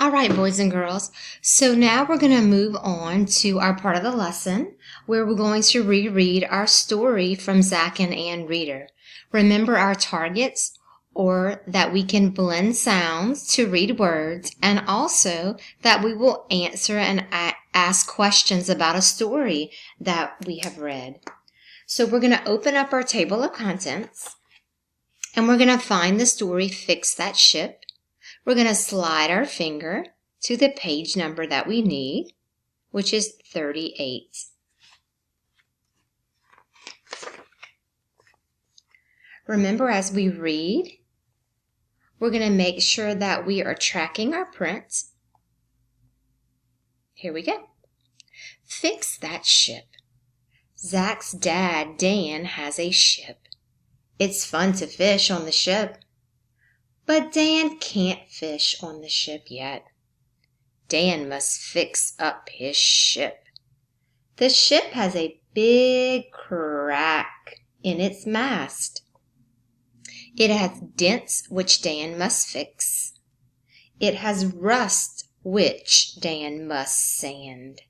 All right, boys and girls. So now we're going to move on to our part of the lesson where we're going to reread our story from Zach and Ann Reader. Remember our targets, or that we can blend sounds to read words, and also that we will answer and ask questions about a story that we have read. So we're going to open up our table of contents and we're going to find the story Fix That Ship. We're going to slide our finger to the page number that we need, which is 38. Remember, as we read, we're going to make sure that we are tracking our print. Here we go. Fix that ship. Zach's dad, Dan, has a ship. It's fun to fish on the ship. But Dan can't fish on the ship yet. Dan must fix up his ship. The ship has a big crack in its mast. It has dents which Dan must fix. It has rust which Dan must sand.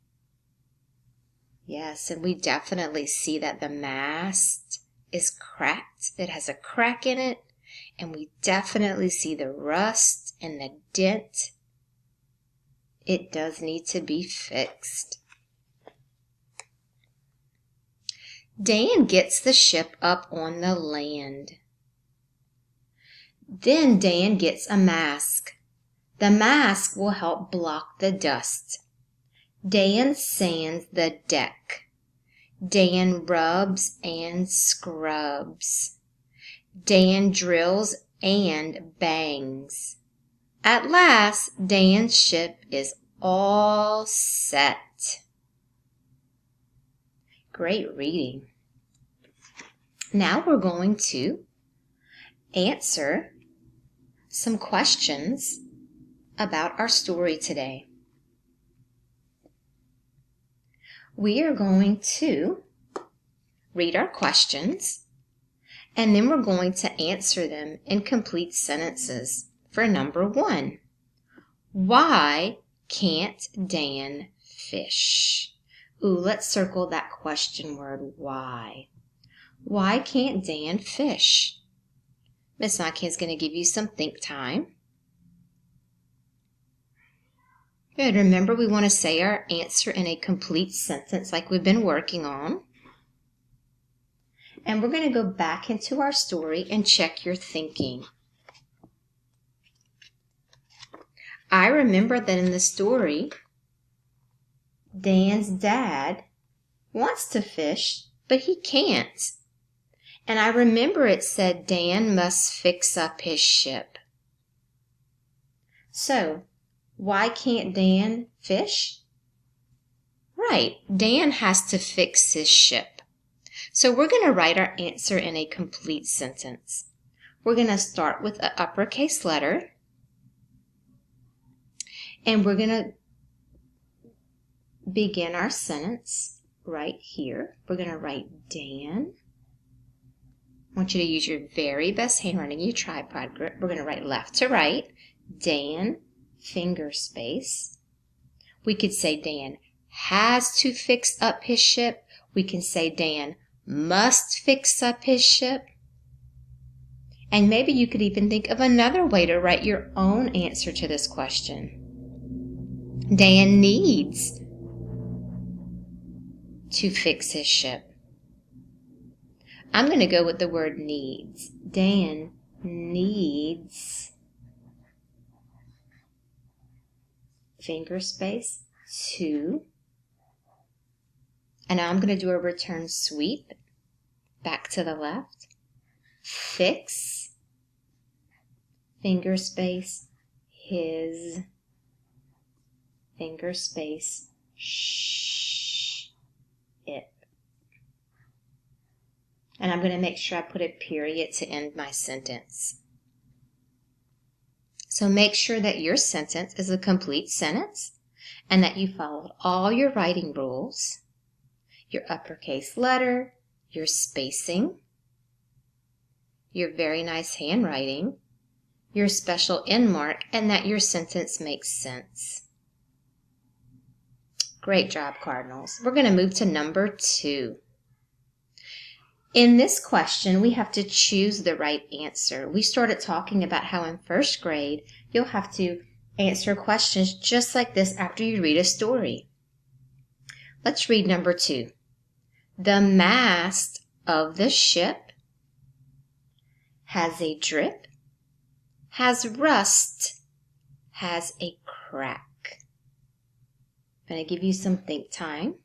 Yes, and we definitely see that the mast is cracked. It has a crack in it. And we definitely see the rust and the dent. It does need to be fixed. Dan gets the ship up on the land. Then Dan gets a mask. The mask will help block the dust. Dan sands the deck. Dan rubs and scrubs. Dan drills and bangs. At last, Dan's ship is all set. Great reading. Now we're going to answer some questions about our story today. We are going to read our questions, and then we're going to answer them in complete sentences. For number 1, why can't Dan fish? Ooh, let's circle that question word, why. Why can't Dan fish? Miss Maki is going to give you some think time. Good. Remember, we want to say our answer in a complete sentence like we've been working on. And we're going to go back into our story and check your thinking. I remember that in the story, Dan's dad wants to fish, but he can't. And I remember it said Dan must fix up his ship. So, why can't Dan fish? Right, Dan has to fix his ship. So we're going to write our answer in a complete sentence. We're going to start with an uppercase letter. And we're going to begin our sentence right here. We're going to write Dan. I want you to use your very best handwriting, your tripod grip. We're going to write left to right. Dan, finger space. We could say Dan has to fix up his ship. We can say Dan must fix up his ship. And maybe you could even think of another way to write your own answer to this question. Dan needs to fix his ship. I'm going to go with the word needs. Dan needs, finger space, to. And now I'm going to do a return sweep back to the left. Fix, finger space, his, finger space, it. And I'm going to make sure I put a period to end my sentence. So make sure that your sentence is a complete sentence and that you followed all your writing rules, your uppercase letter, your spacing, your very nice handwriting, your special end mark, and that your sentence makes sense. Great job, Cardinals. We're going to move to number 2. In this question, we have to choose the right answer. We started talking about how in first grade, you'll have to answer questions just like this after you read a story. Let's read number 2. The mast of the ship has a drip, has rust, has a crack. I'm going to give you some think time.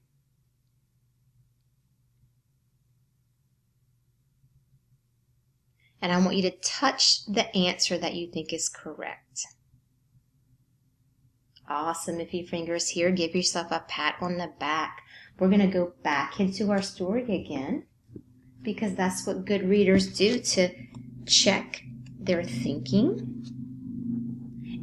And I want you to touch the answer that you think is correct. Awesome. A few fingers here. Give yourself a pat on the back. We're going to go back into our story again because that's what good readers do to check their thinking.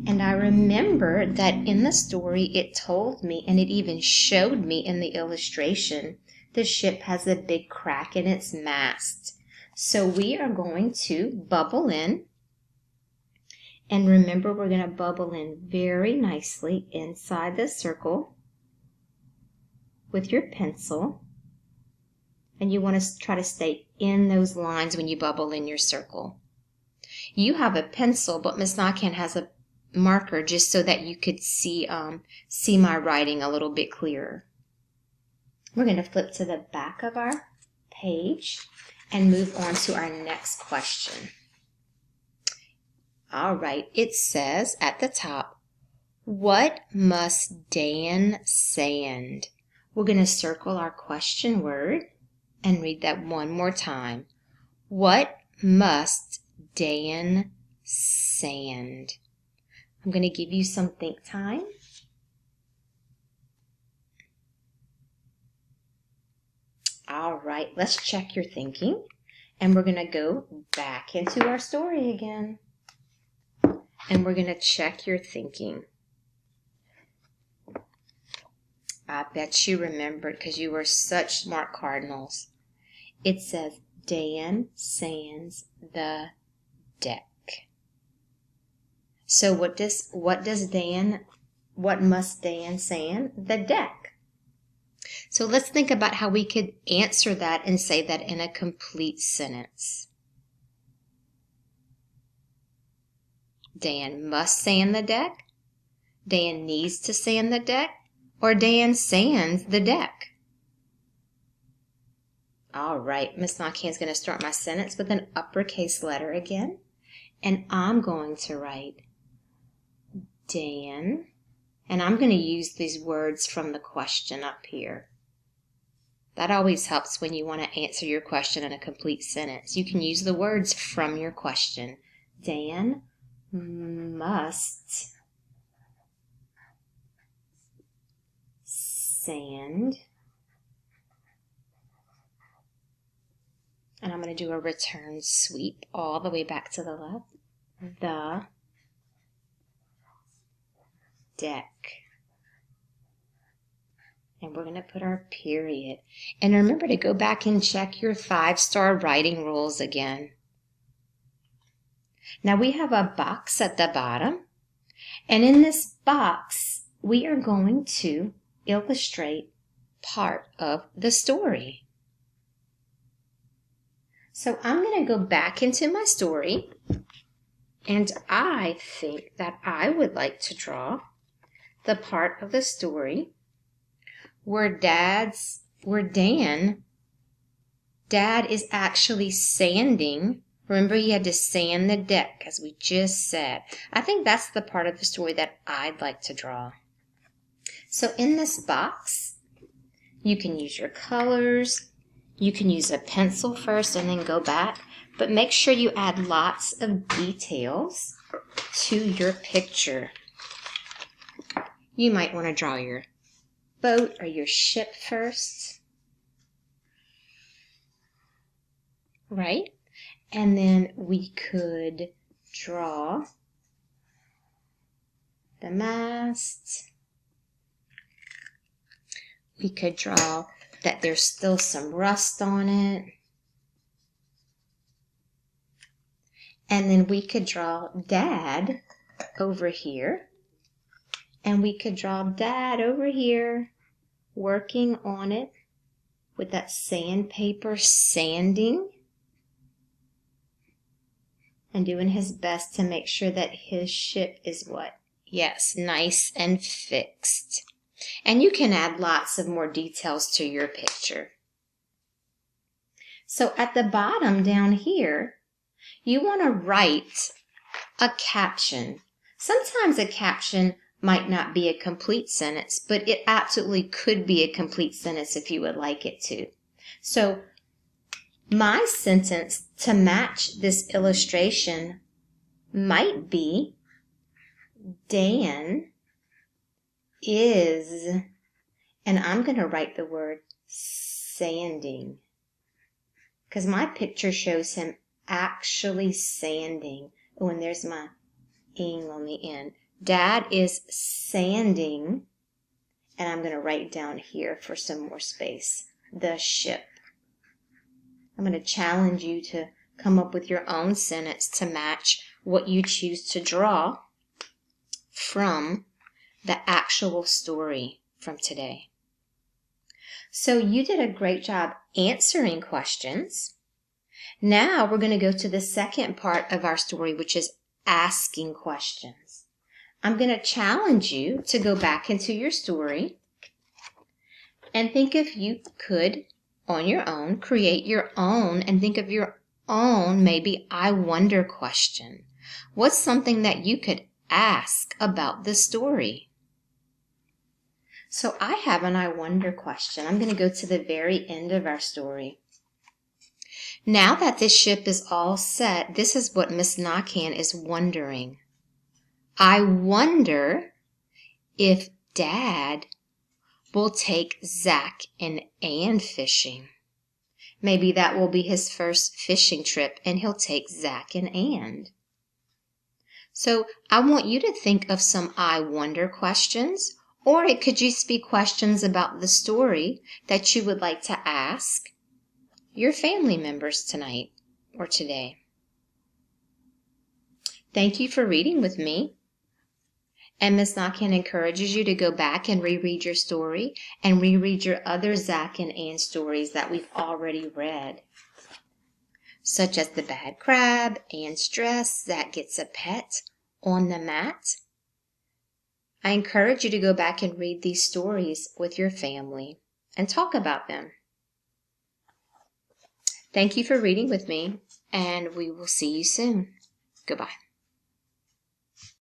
And I remember that in the story it told me, and it even showed me in the illustration, the ship has a big crack in its mast. So we are going to bubble in. And remember, we're going to bubble in very nicely inside the circle with your pencil. And you want to try to stay in those lines when you bubble in your circle. You have a pencil, but Miss Nakan has a marker just so that you could see my writing a little bit clearer. We're going to flip to the back of our page and move on to our next question. All right, it says at the top, what must Dan sand? We're going to circle our question word and read that one more time. What must Dan sand? I'm going to give you some think time. All right, let's check your thinking. And we're going to go back into our story again. And we're going to check your thinking. I bet you remembered because you were such smart Cardinals. It says, Dan sands the deck. So what must Dan sand? The deck. So let's think about how we could answer that and say that in a complete sentence. Dan must sand the deck, Dan needs to sand the deck, or Dan sands the deck. All right, Miss Nakan's going to start my sentence with an uppercase letter again, and I'm going to write Dan, and I'm going to use these words from the question up here. That always helps when you want to answer your question in a complete sentence. You can use the words from your question. Dan must sand, and I'm going to do a return sweep all the way back to the left, the deck. And we're going to put our period. And remember to go back and check your 5-star writing rules again. Now we have a box at the bottom. And in this box, we are going to illustrate part of the story. So I'm going to go back into my story. And I think that I would like to draw the part of the story where Dad is actually sanding. Remember, he had to sand the deck, as we just said. I think that's the part of the story that I'd like to draw. So in this box, you can use your colors. You can use a pencil first and then go back. But make sure you add lots of details to your picture. You might want to draw your boat or your ship first, right? And then we could draw the mast. We could draw that there's still some rust on it. And then we could draw Dad over here. And we could draw Dad over here working on it with that sandpaper, sanding and doing his best to make sure that his ship is what? Yes, nice and fixed. And you can add lots of more details to your picture. So at the bottom down here, you want to write a caption. Sometimes a caption might not be a complete sentence, but it absolutely could be a complete sentence if you would like it to. So my sentence to match this illustration might be, Dan is, and I'm going to write the word sanding, because my picture shows him actually sanding. Oh, and there's my ing on the end. Dad is sanding, and I'm going to write down here for some more space, the ship. I'm going to challenge you to come up with your own sentence to match what you choose to draw from the actual story from today. So you did a great job answering questions. Now we're going to go to the second part of our story, which is asking questions. I'm going to challenge you to go back into your story and think if you could, on your own, create your own and think of your own maybe I wonder question. What's something that you could ask about the story? So I have an I wonder question. I'm going to go to the very end of our story. Now that this ship is all set, this is what Miss Knockan is wondering. I wonder if Dad will take Zach and Ann fishing. Maybe that will be his first fishing trip and he'll take Zach and Ann. So I want you to think of some I wonder questions, or it could just be questions about the story that you would like to ask your family members tonight or today. Thank you for reading with me. And Miss Knockan encourages you to go back and reread your story and reread your other Zach and Ann stories that we've already read, such as The Bad Crab, Ann's Dress, Zach Gets a Pet, On the Mat. I encourage you to go back and read these stories with your family and talk about them. Thank you for reading with me, and we will see you soon. Goodbye.